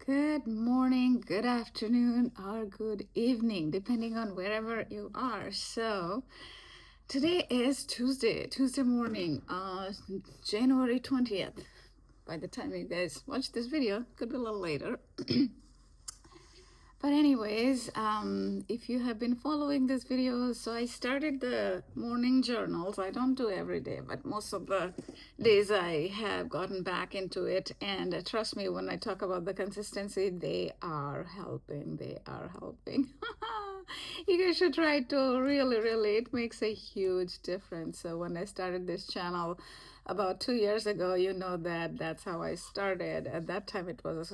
Good morning, good afternoon, or good evening, depending on wherever you are. So, today is Tuesday morning, January 20th. By the time you guys watch this video, could be a little later. But anyways, if you have been following this video, so I started the morning journals. I don't do every day, but most of the days I have gotten back into it. And trust me, when I talk about the consistency, they are helping. They are helping. You guys should try it too. Really, it makes a huge difference. So when I started this channel about 2 years ago, you know that's how I started. At that time, it was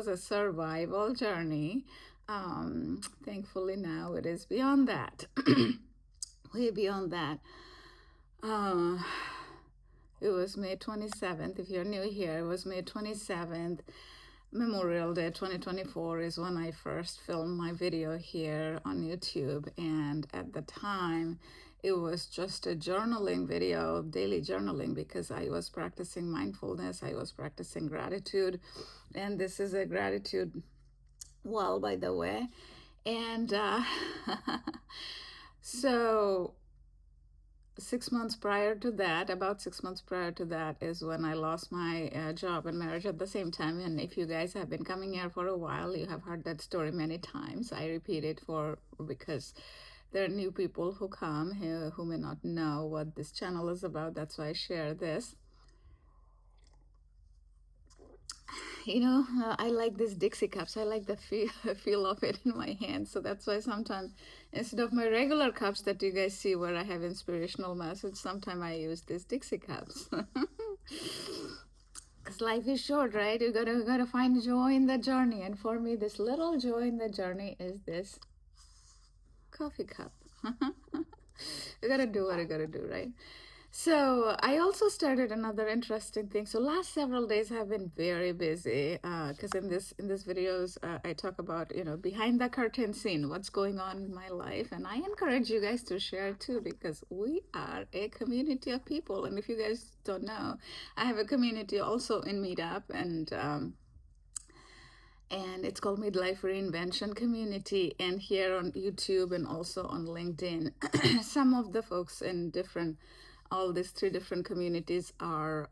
a survival journey. Thankfully, now it is beyond that, way beyond that. It was May 27th. If you're new here, it was May 27th. Memorial Day 2024 is when I first filmed my video here on YouTube. And at the time, it was just a journaling video, daily journaling, because I was practicing mindfulness, I was practicing gratitude. And this is a gratitude wall, by the way. And so 6 months prior to that, about 6 months prior to that, is when I lost my job and marriage at the same time. And if you guys have been coming here for a while, you have heard that story many times. I repeat it because there are new people who come here who may not know what this channel is about. That's why I share this. I like these Dixie cups. I like the feel of it in my hand. So that's why sometimes, instead of my regular cups that you guys see where I have inspirational message, sometimes I use these Dixie cups. Because life is short, right? You gotta find joy in the journey. And for me, this little joy in the journey is this coffee cup. You gotta do what you gotta do, right? So I also started another interesting thing. So last several days have been very busy because in this videos I talk about behind the curtain scene, what's going on in my life, and I encourage you guys to share too, because we are a community of people. And if you guys don't know, I have a community also in Meetup, and it's called Midlife Reinvention Community, and here on YouTube and also on LinkedIn. Some of the folks in all these three different communities are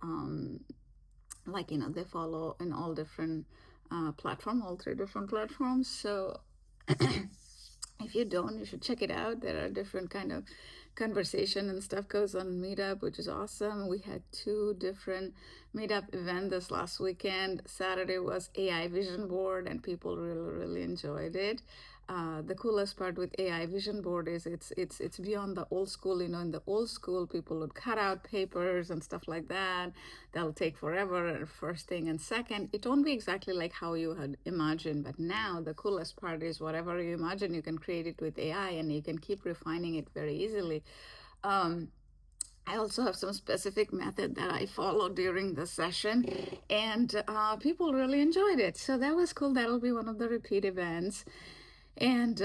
they follow in all different all three different platforms. So if you don't, you should check it out. There are different kind of conversation and stuff goes on Meetup, which is awesome. We had 2 different Meetup events this last weekend. Saturday was AI vision board, and people really enjoyed it. The coolest part with AI vision board is it's beyond the old school. In the old school, people would cut out papers and stuff like that. That'll take forever, first thing. And second, it won't be exactly like how you had imagined. But now the coolest part is whatever you imagine, you can create it with AI, and you can keep refining it very easily. I also have some specific method that I followed during the session, and people really enjoyed it. So that was cool. That'll be one of the repeat events. And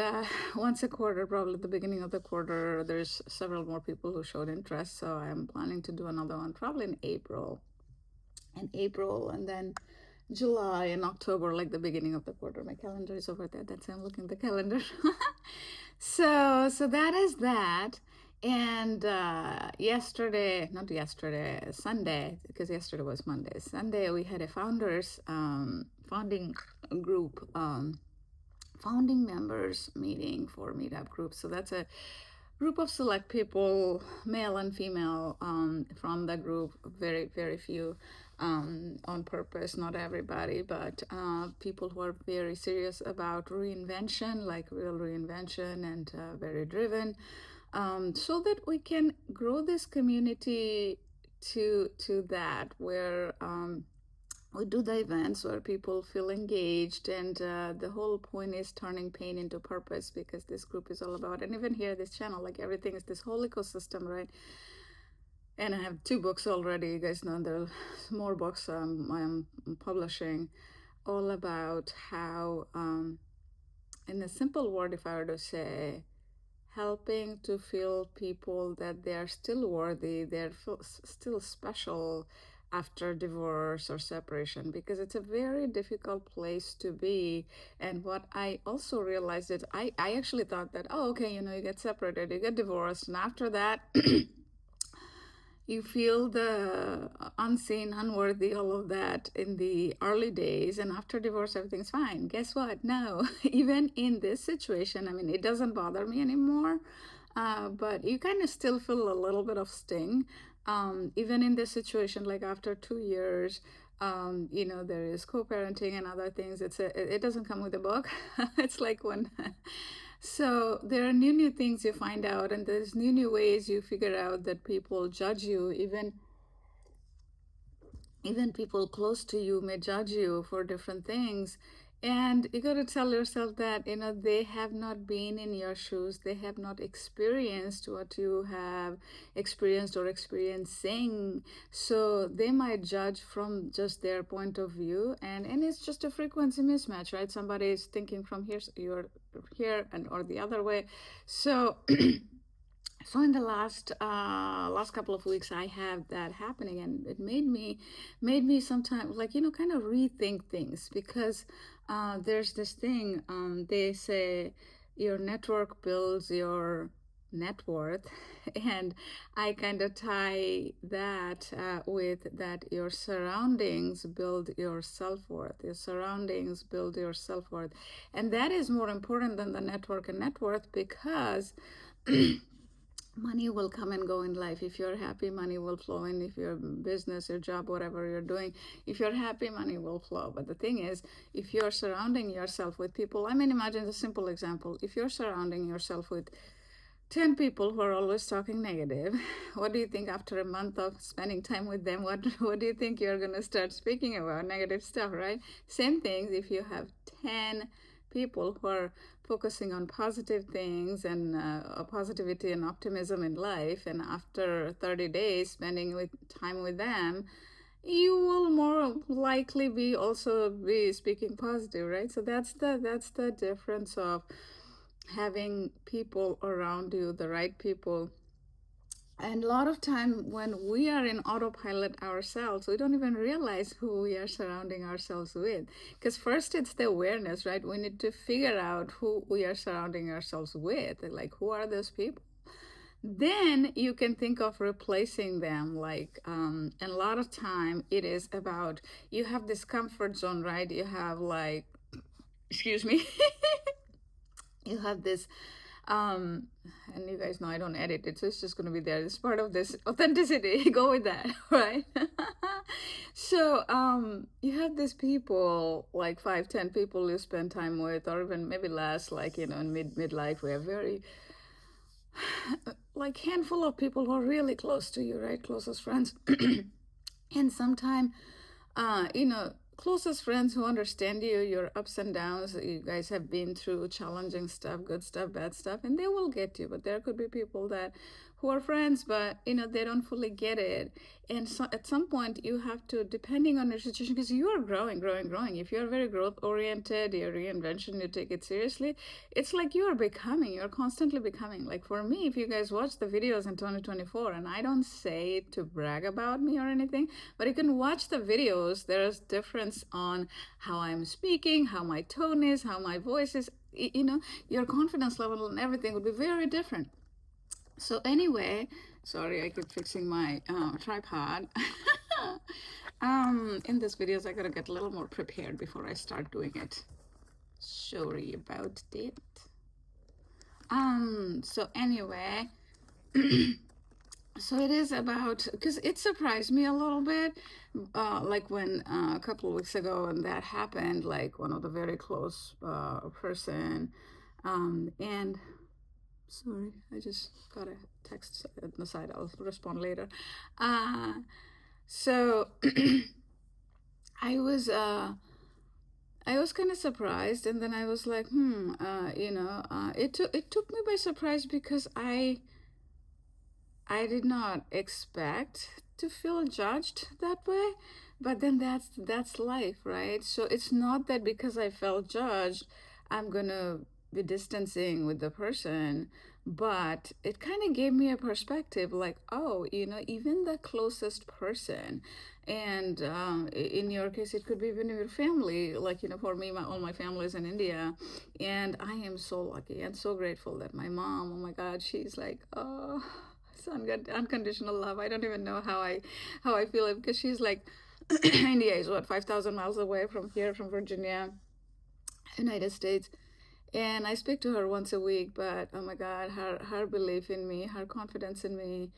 once a quarter, probably at the beginning of the quarter, there's several more people who showed interest. So I'm planning to do another one probably in April, and then July and October, like the beginning of the quarter. My calendar is over there. That's why I'm looking at the calendar. So that is that. And Sunday, because yesterday was Monday. Sunday we had a founding group. Founding members meeting for Meetup group. So that's a group of select people, male and female, from the group. Very few on purpose, not everybody, but people who are very serious about reinvention, like real reinvention, and very driven, so that we can grow this community to that where we do the events where people feel engaged, and the whole point is turning pain into purpose, because this group is all about, and even here, this channel, like everything is this whole ecosystem, right? And I have 2 books already. You guys know there are more books I'm publishing, all about how, in a simple word, if I were to say, helping to feel people that they are still worthy, they're still special, after divorce or separation, because it's a very difficult place to be. And what I also realized is I actually thought that, oh, okay, you get separated, you get divorced, and after that, you feel the unseen, unworthy, all of that in the early days, and after divorce, everything's fine. Guess what? No, even in this situation, I mean, it doesn't bother me anymore, but you kind of still feel a little bit of sting. Even in this situation, like after 2 years, there is co-parenting and other things. It doesn't come with a book. It's like when so there are new things you find out, and there's new ways you figure out that people judge you. Even people close to you may judge you for different things, and you got to tell yourself that they have not been in your shoes, they have not experienced what you have experienced or experiencing, so they might judge from just their point of view, and it's just a frequency mismatch, right? Somebody is thinking from here, you're here, and or the other way. So so in the last couple of weeks, I have that happening, and it made me sometimes, like, kind of rethink things, because there's this thing, they say your network builds your net worth. And I kind of tie that with that your surroundings build your self-worth, your surroundings build your self-worth, and that is more important than the network and net worth, because money will come and go in life. If you're happy, money will flow in. If your business, your job, whatever you're doing, if you're happy, money will flow. But the thing is, if you're surrounding yourself with people, I mean, imagine a simple example. If you're surrounding yourself with 10 people who are always talking negative, what do you think after a month of spending time with them? What do you think you're going to start speaking about? Negative stuff, right? Same things if you have 10 people who are focusing on positive things and positivity and optimism in life, and after 30 days spending with time with them, you will more likely be speaking positive, right? So that's the difference of having people around you, the right people. And a lot of time when we are in autopilot ourselves, we don't even realize who we are surrounding ourselves with. Because first it's the awareness, right? We need to figure out who we are surrounding ourselves with. Like, who are those people? Then you can think of replacing them. And a lot of time it is about, you have this comfort zone, right? You have like, excuse me, you have this and you guys know I don't edit it, so it's just going to be there. It's part of this authenticity. Go with that, right? So you have these people, like 5, 10 people you spend time with, or even maybe less, like in midlife, we have very like handful of people who are really close to you, right? Closest friends. And sometimes closest friends who understand you, your ups and downs. You guys have been through challenging stuff, good stuff, bad stuff, and they will get you. But there could be people that who are friends, but they don't fully get it. And so at some point, you have to, depending on your situation, because you are growing. If you're very growth oriented, your reinvention, you take it seriously. It's like you're constantly becoming. Like for me, if you guys watch the videos in 2024, and I don't say it to brag about me or anything, but you can watch the videos. There's difference on how I'm speaking, how my tone is, how my voice is. Your confidence level and everything would be very different. So anyway, sorry, I keep fixing my tripod. In this videos, I gotta get a little more prepared before I start doing it. Sorry about that. So anyway, so it is about, because it surprised me a little bit, like when a couple of weeks ago when that happened, like one of the very close person, and sorry, I just got a text on the side. I'll respond later. So I was kind of surprised, and then I was like, it took me by surprise, because I did not expect to feel judged that way. But then that's life, right? So it's not that because I felt judged, I'm gonna be distancing with the person, but it kind of gave me a perspective like, oh, even the closest person, and in your case, it could be even your family. Like, for me, all my family is in India, and I am so lucky and so grateful that my mom, oh my God, she's like, oh, it's unconditional love. I don't even know how I feel it, because she's like, India is what, 5,000 miles away from here, from Virginia, United States. And I speak to her once a week, but oh my God, her belief in me, her confidence in me,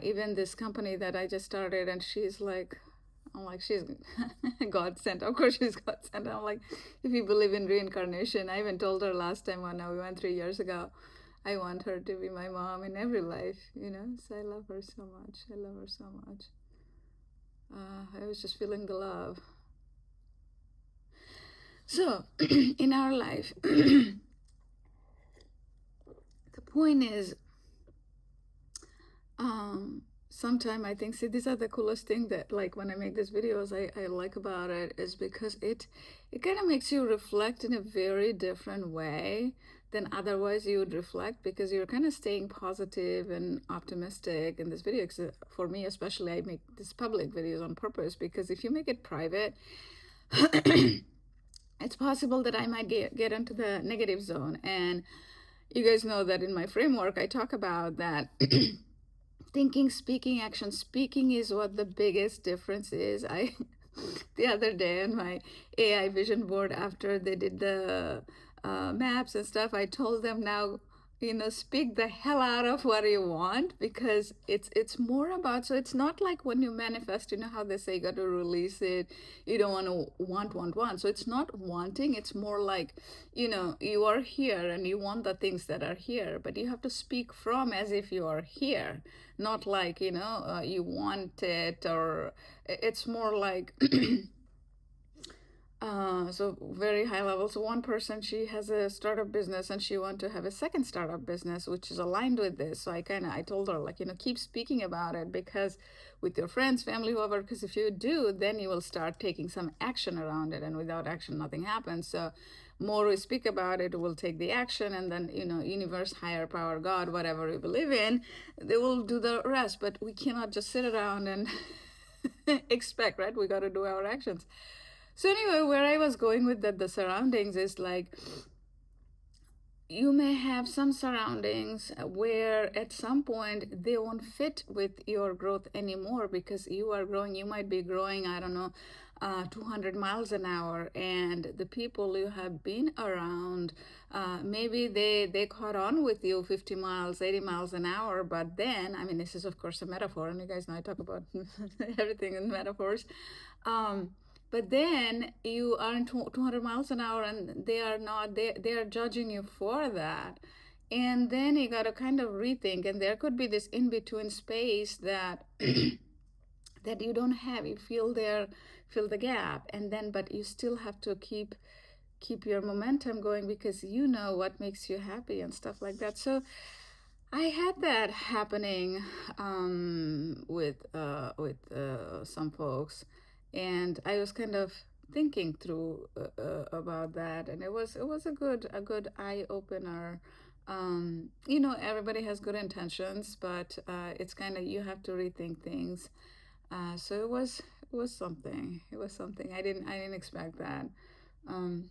even this company that I just started, and I'm like, she's God sent. Of course, she's God sent. I'm like, if you believe in reincarnation, I even told her last time when we went 3 years ago, I want her to be my mom in every life. So I love her so much. I love her so much. I was just feeling the love. So, in our life, the point is, sometime I think, see, these are the coolest thing that, like, when I make these videos, I like about it, is because it kind of makes you reflect in a very different way than otherwise you would reflect, because you're kind of staying positive and optimistic in this video. For me especially, I make these public videos on purpose, because if you make it private, it's possible that I might get into the negative zone. And you guys know that in my framework, I talk about that thinking, speaking, action. Speaking is what the biggest difference is. The other day on my AI vision board, after they did the maps and stuff, I told them, now, speak the hell out of what you want, because it's more about, so it's not like when you manifest, how they say you got to release it, you don't want to want. So it's not wanting, it's more like, you are here and you want the things that are here, but you have to speak from as if you are here, not like, you want it, or it's more like so very high level. So one person, she has a startup business, and she want to have a second startup business which is aligned with this. So I told her, like, keep speaking about it, because with your friends, family, whoever, because if you do, then you will start taking some action around it, and without action nothing happens. So more we speak about it, we'll take the action, and then universe, higher power, God, whatever we believe in, they will do the rest. But we cannot just sit around and expect, right? We got to do our actions. So anyway, where I was going with the surroundings is like, you may have some surroundings where at some point they won't fit with your growth anymore, because you are growing. You might be growing, I don't know, 200 miles an hour, and the people you have been around, maybe they caught on with you 50 miles, 80 miles an hour. But then, I mean, this is of course a metaphor, and you guys know I talk about everything in metaphors. But then you are in 200 miles an hour, and they are not, they are judging you for that. And then you got to kind of rethink, and there could be this in between space that that you don't have. You fill the gap, and then, but you still have to keep your momentum going, because what makes you happy and stuff like that. So I had that happening with some folks, and I was kind of thinking through about that, and it was a good eye opener. Everybody has good intentions, but it's kind of, you have to rethink things. So it was something. It was something I didn't expect that. Um,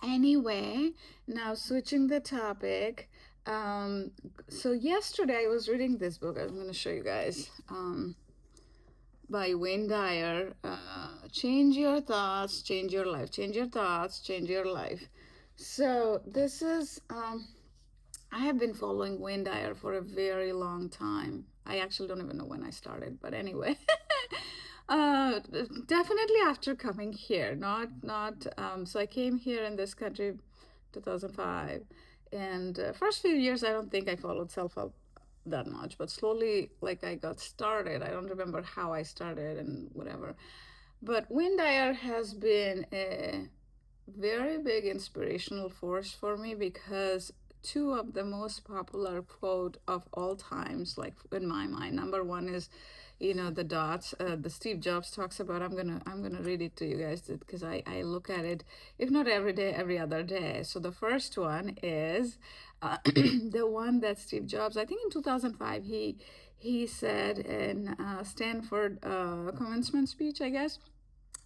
Anyway, now switching the topic. So yesterday I was reading this book. I'm going to show you guys. By Wayne Dyer. Change your thoughts, change your life. Change your thoughts, change your life. So this is. I have been following Wayne Dyer for a very long time. I actually don't even know when I started, but anyway. Definitely after coming here, not. So I came here in this country 2005, and first few years I don't think I followed self-help that much, but slowly, like, I got started. I don't remember how I started and whatever, but Wayne Dyer has been a very big inspirational force for me, because two of the most popular quote of all times, like in my mind, number one is, the dots. The Steve Jobs talks about. I'm gonna read it to you guys because I look at it, if not every day, every other day. So the first one is the one that Steve Jobs, I think in 2005, he said in Stanford commencement speech, I guess.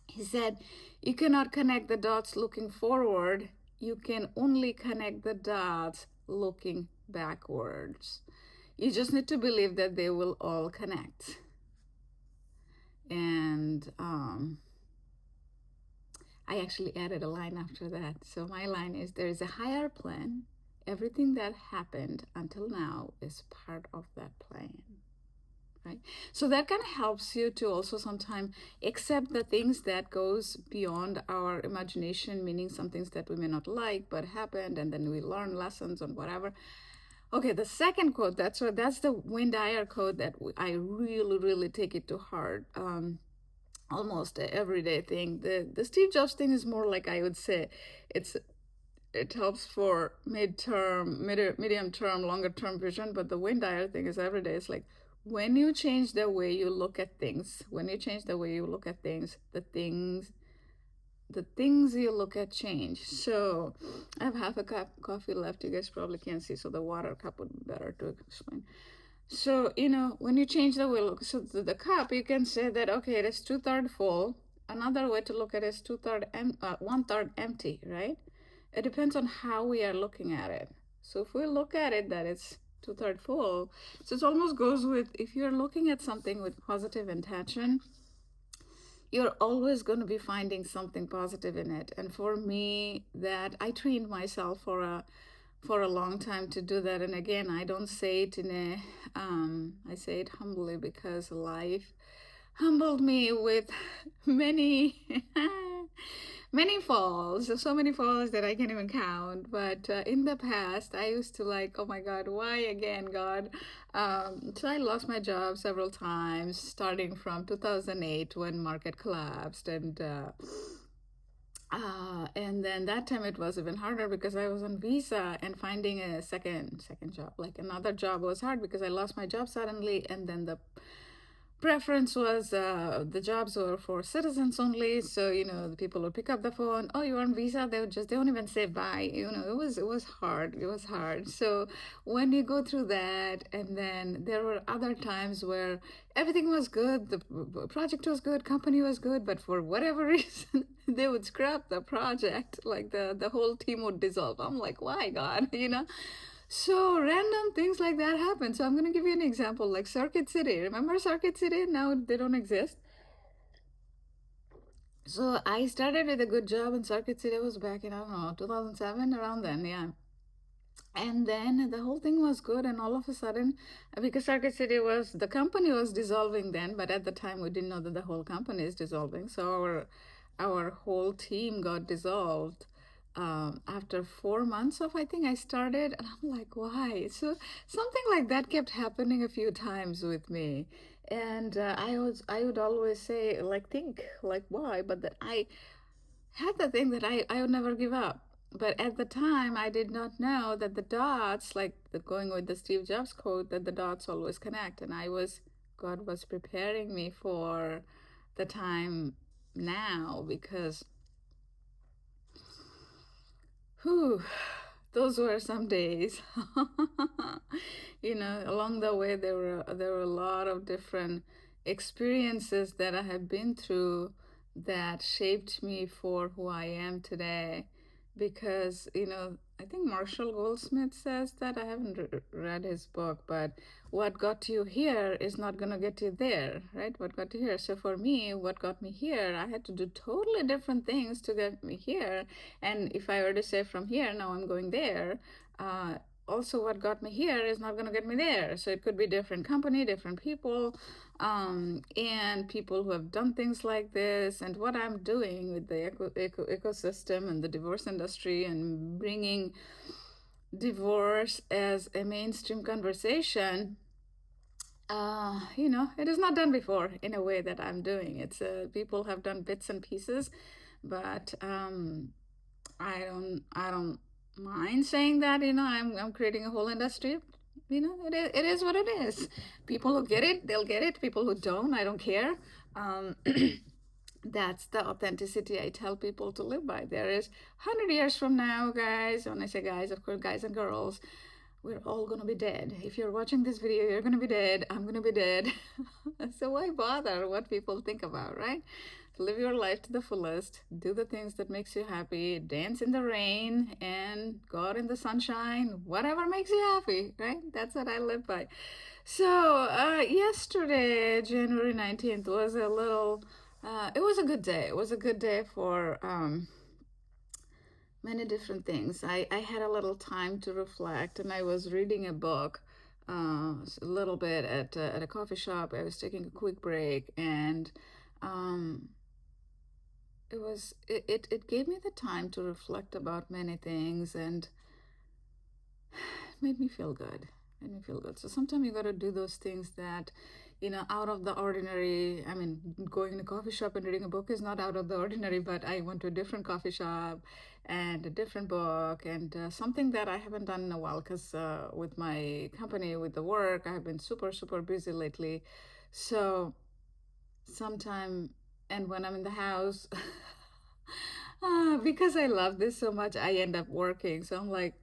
He said, "You cannot connect the dots looking forward. You can only connect the dots looking backwards. You just need to believe that they will all connect." And I actually added a line after that. So my line is, there is a higher plan. Everything that happened until now is part of that plan. Right? So that kind of helps you to also sometimes accept the things that goes beyond our imagination, meaning some things that we may not like but happened, and then we learn lessons and whatever. Okay, the second quote, that's the Wayne Dyer quote that I really, really take it to heart. Almost a everyday thing. The Steve Jobs thing is more like, I would say, it's it helps for medium term, longer term vision. But the Wayne Dyer thing is every day. It's like, when you change the way you look at things, the things you look at change. So I have half a cup of coffee left. You guys probably can't see, so the water cup would be better to explain. So, when you change the way look, so the cup, you can say that, okay, it is two-third full. Another way to look at it is one-third empty, right? It depends on how we are looking at it. So if we look at it that it's two-third full, so it almost goes with, if you're looking at something with positive intention, you're always going to be finding something positive in it. And for me, that I trained myself for a long time to do that. And again, I don't say it I say it humbly, because life humbled me with many many falls, so many falls that I can't even count. But in the past, I used to like, oh my God, why again, God? So I lost my job several times, starting from 2008 when market collapsed, and then that time it was even harder because I was on visa, and finding a second job, like another job, was hard because I lost my job suddenly, and then the preference was the jobs were for citizens only. So the people would pick up the phone. Oh, you're on visa. They won't even say bye. It was hard. It was hard. So when you go through that, and then there were other times where everything was good, the project was good, company was good, but for whatever reason they would scrap the project, like the whole team would dissolve. I'm like, why, God? So random things like that happen. So I'm going to give you an example, like Circuit City. Remember Circuit City? Now they don't exist. So I started with a good job in Circuit City. It was back in, I don't know, 2007, around then, yeah. And then the whole thing was good, and all of a sudden, because Circuit City the company was dissolving then, but at the time we didn't know that the whole company is dissolving. So our whole team got dissolved after 4 months of, I think I started, and I'm like, why? So something like that kept happening a few times with me, and I would always say, like, think like, why? But that I had the thing that I would never give up. But at the time, I did not know that the dots, like going with the Steve Jobs quote, that the dots always connect, and God was preparing me for the time now, because whew, those were some days. Along the way, there were a lot of different experiences that I have been through that shaped me for who I am today. Because I think Marshall Goldsmith says that. I haven't read his book, but what got you here is not going to get you there, right? What got you here? So for me, what got me here, I had to do totally different things to get me here. And if I were to say from here, now I'm going there, also what got me here is not going to get me there. So it could be different company, different people, and people who have done things like this, and what I'm doing with the ecosystem and the divorce industry, and bringing divorce as a mainstream conversation. It is not done before in a way that I'm doing. It's people have done bits and pieces, but I don't mind saying that I'm creating a whole industry. It is what it is. People who get it, they'll get it. People who don't, I don't care. Um, that's the authenticity I tell people to live by. There is 100 years from now, guys. When I say guys, of course, guys and girls, we're all going to be dead. If you're watching this video, you're going to be dead. I'm going to be dead. So why bother what people think about, right? Live your life to the fullest. Do the things that makes you happy. Dance in the rain and go out in the sunshine. Whatever makes you happy, right? That's what I live by. So yesterday, January 19th, was a little. It was a good day. It was a good day for many different things. I had a little time to reflect, and I was reading a book a little bit at a coffee shop. I was taking a quick break, and um, it gave me the time to reflect about many things, and made me feel good. Made me feel good. So sometimes you got to do those things that, out of the ordinary. I mean, going in a coffee shop and reading a book is not out of the ordinary, but I went to a different coffee shop and a different book and something that I haven't done in a while because with my company, with the work, I have been super, super busy lately. So sometime, and when I'm in the house, because I love this so much, I end up working. So I'm like,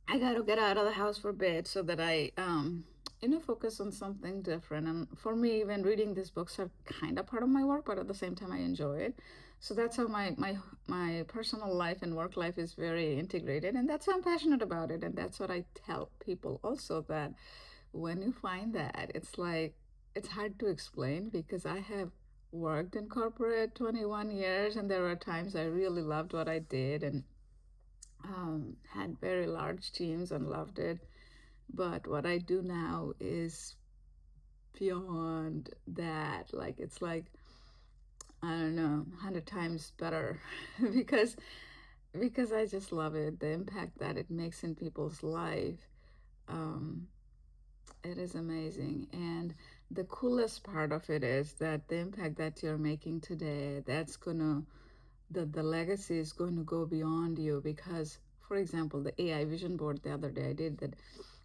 I got to get out of the house for a bit so that I, focus on something different. And for me, even reading these books are kind of part of my work, but at the same time, I enjoy it. So that's how my personal life and work life is very integrated, and that's why I'm passionate about it. And that's what I tell people also, that when you find that, it's like it's hard to explain because I have worked in corporate 21 years, and there were times I really loved what I did and had very large teams and loved it. But what I do now is beyond that. Like, it's like, I don't know, 100 times better because I just love it. The impact that it makes in people's life, um, it is amazing. And the coolest part of it is that the impact that you're making today, that's gonna the legacy is going to go beyond you because, for example, the AI vision board the other day I did that.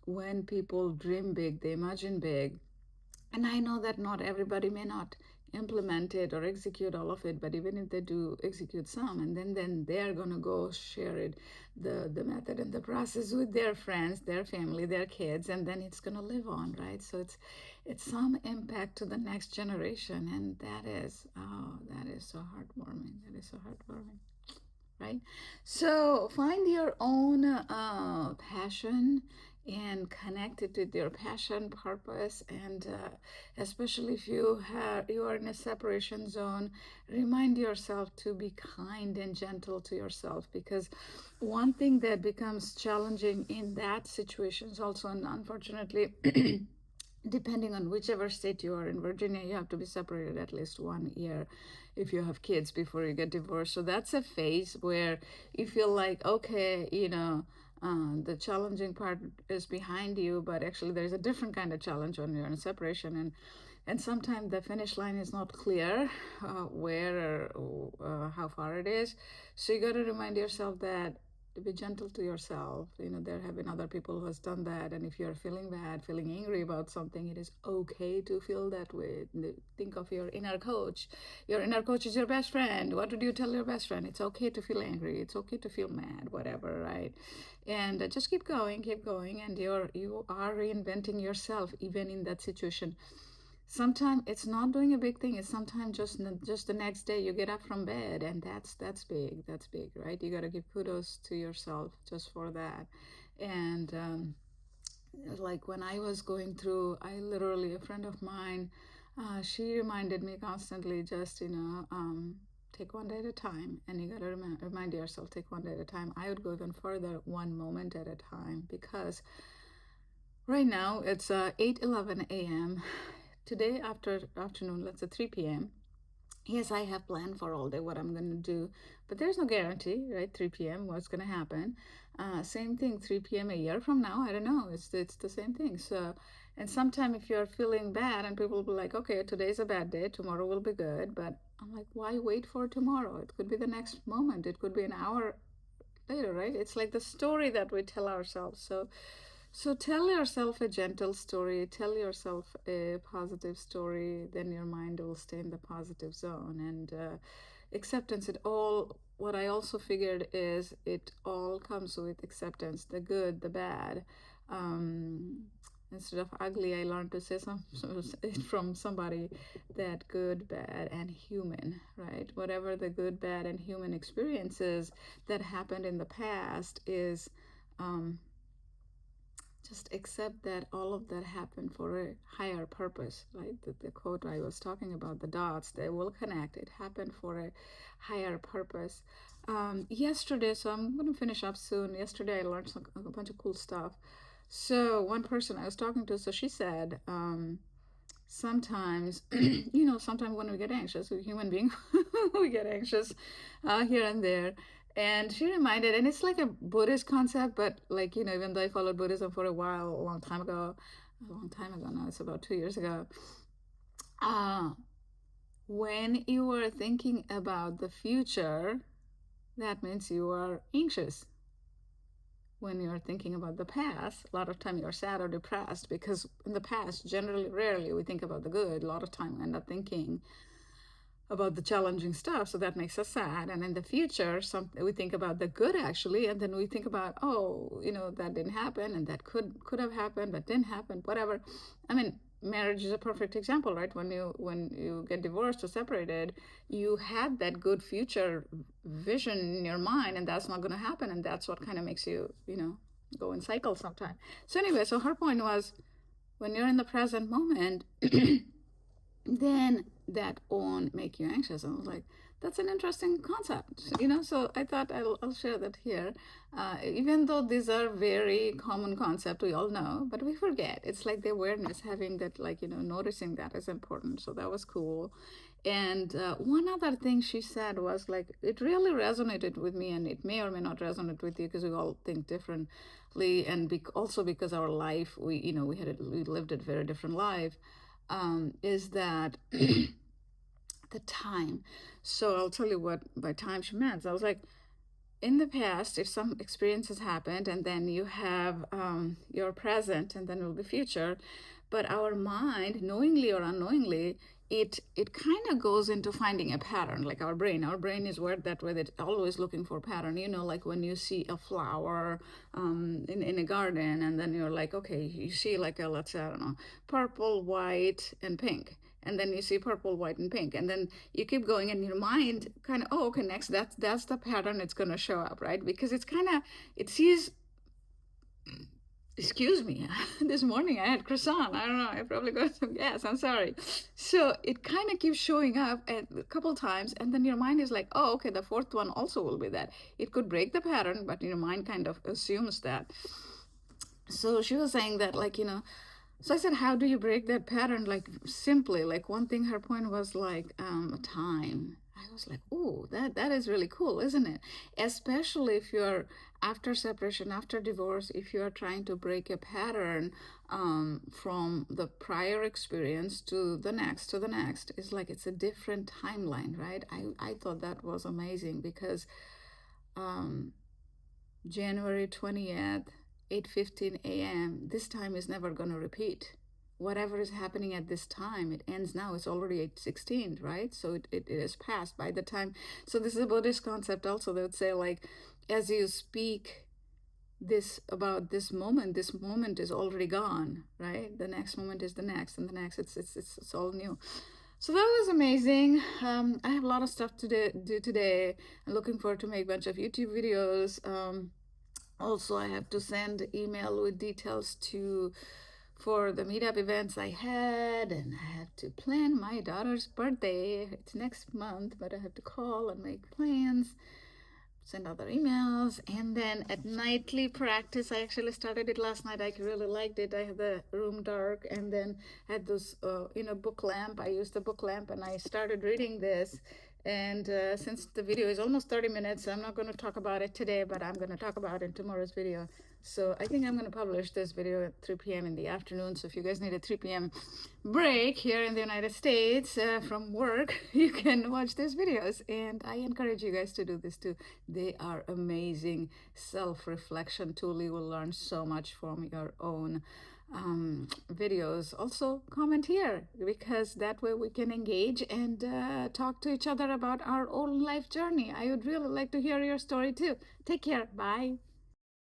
When people dream big, they imagine big, and I know that not everybody may not implement it or execute all of it, but even if they do execute some, and then they're going to go share it, the method and the process with their friends, their family, their kids, and then it's going to live on, right? So it's some impact to the next generation, and that is so heartwarming. That is so heartwarming, right? So find your own passion and connect it with your passion, purpose, and especially if you are in a separation zone, remind yourself to be kind and gentle to yourself, because one thing that becomes challenging in that situation is also, and unfortunately, depending on whichever state you are in. Virginia, you have to be separated at least 1 year if you have kids before you get divorced. So that's a phase where you feel like, okay, the challenging part is behind you, but actually there's a different kind of challenge when you're in separation, and sometimes the finish line is not clear, where or how far it is. So you got to remind yourself that to be gentle to yourself. There have been other people who has done that, and if you're feeling bad, feeling angry about something, it is okay to feel that way. Think of your inner coach. Your inner coach is your best friend. What would you tell your best friend? It's okay to feel angry, it's okay to feel mad, whatever, right? And just keep going, and you are reinventing yourself even in that situation. Sometimes it's not doing a big thing, it's sometimes just the next day you get up from bed, and that's big, right? You got to give kudos to yourself just for that. And like when I was going through, I literally, a friend of mine, she reminded me constantly, just take one day at a time, and you got to remind yourself, take one day at a time. I would go even further, one moment at a time, because right now it's 8:11 a.m. Today after afternoon, let's say 3 p.m. Yes, I have planned for all day what I'm going to do, but there's no guarantee, right? 3 p.m. what's going to happen. Same thing, 3 p.m. a year from now, I don't know. It's the same thing. So, and sometime if you're feeling bad, and people will be like, okay, today's a bad day, tomorrow will be good. But I'm like, why wait for tomorrow? It could be the next moment. It could be an hour later, right? It's like the story that we tell ourselves. So tell yourself a gentle story, tell yourself a positive story, then your mind will stay in the positive zone. And acceptance, it all, what I also figured is it all comes with acceptance, the good, the bad. Um, Instead of ugly, I learned to say from somebody that good, bad, and human, right? Whatever the good, bad, and human experiences that happened in the past is, um, just accept that all of that happened for a higher purpose, right? The quote I was talking about, the dots, they will connect. It happened for a higher purpose. Yesterday, so I'm going to finish up soon. Yesterday, I learned a bunch of cool stuff. So, one person I was talking to, so she said, sometimes, sometimes when we get anxious, we're human beings, we get anxious here and there. And she reminded, and it's like a Buddhist concept, but like, even though I followed Buddhism for a while, a long time ago now, it's about 2 years ago. Uh, when you are thinking about the future, that means you are anxious. When you're thinking about the past, a lot of time you're sad or depressed because in the past, generally, rarely we think about the good. A lot of time we end up thinking about the challenging stuff, so that makes us sad. And in the future, we think about the good actually, and then we think about, oh, that didn't happen, and that could have happened, but didn't happen, whatever. I mean, marriage is a perfect example, right? When you get divorced or separated, you had that good future vision in your mind, and that's not going to happen, and that's what kind of makes you, go in cycles sometimes. So anyway, so her point was, when you're in the present moment, then that won't make you anxious. And I was like, that's an interesting concept, So I thought I'll share that here. Even though these are very common concept, we all know, but we forget. It's like the awareness, having that, like, noticing that is important. So that was cool. And one other thing she said was like, it really resonated with me, and it may or may not resonate with you because we all think differently, and also because our life, we lived a very different life. Is that the time. So I'll tell you what by time she meant. I was like, in the past, if some experiences happened, and then you have your present, and then will be future, but our mind, knowingly or unknowingly, it kind of goes into finding a pattern. Like our brain is wired that way, that always looking for pattern. Like when you see a flower in a garden, and then you're like, okay, you see like a, let's say, I don't know, purple, white, and pink, and then you see purple, white, and pink, and then you keep going, and your mind kind of, oh, okay, next, that's the pattern it's going to show up, right? Because it sees. Excuse me, this morning I had croissant. I don't know, I probably got some gas. I'm sorry. So it kind of keeps showing up a couple times, and then your mind is like, oh, okay, the fourth one also will be that. It could break the pattern, but your mind kind of assumes that. So she was saying that, like, so I said, how do you break that pattern? Like, simply, like, one thing, her point was like, time. I was like, oh, that is really cool, isn't it? Especially if you're after separation, after divorce, if you're trying to break a pattern from the prior experience to the next, it's like it's a different timeline, right? I thought that was amazing because January 20th, 8:15 a.m., this time is never going to repeat. Whatever is happening at this time, it ends now. It's already 8:16, right? So it is past by the time. So this is a Buddhist concept also. They would say, like, as you speak this about this moment is already gone, right? The next moment is the next, and the next. It's all new. So that was amazing. I have a lot of stuff to do today. I'm looking forward to make a bunch of YouTube videos. Also, I have to send email with details for the meetup events I had, and I have to plan my daughter's birthday. It's next month, but I have to call and make plans, send other emails, and then at nightly practice, I actually started it last night. I really liked it. I had the room dark, and then had this book lamp. I used the book lamp, and I started reading this. And since the video is almost 30 minutes, I'm not going to talk about it today, but I'm going to talk about it in tomorrow's video. So I think I'm going to publish this video at 3 p.m. in the afternoon. So if you guys need a 3 p.m. break here in the United States from work, you can watch these videos. And I encourage you guys to do this too. They are amazing self-reflection tool. You will learn so much from your own videos. Also comment here, because that way we can engage and talk to each other about our own life journey. I would really like to hear your story too. Take care. Bye.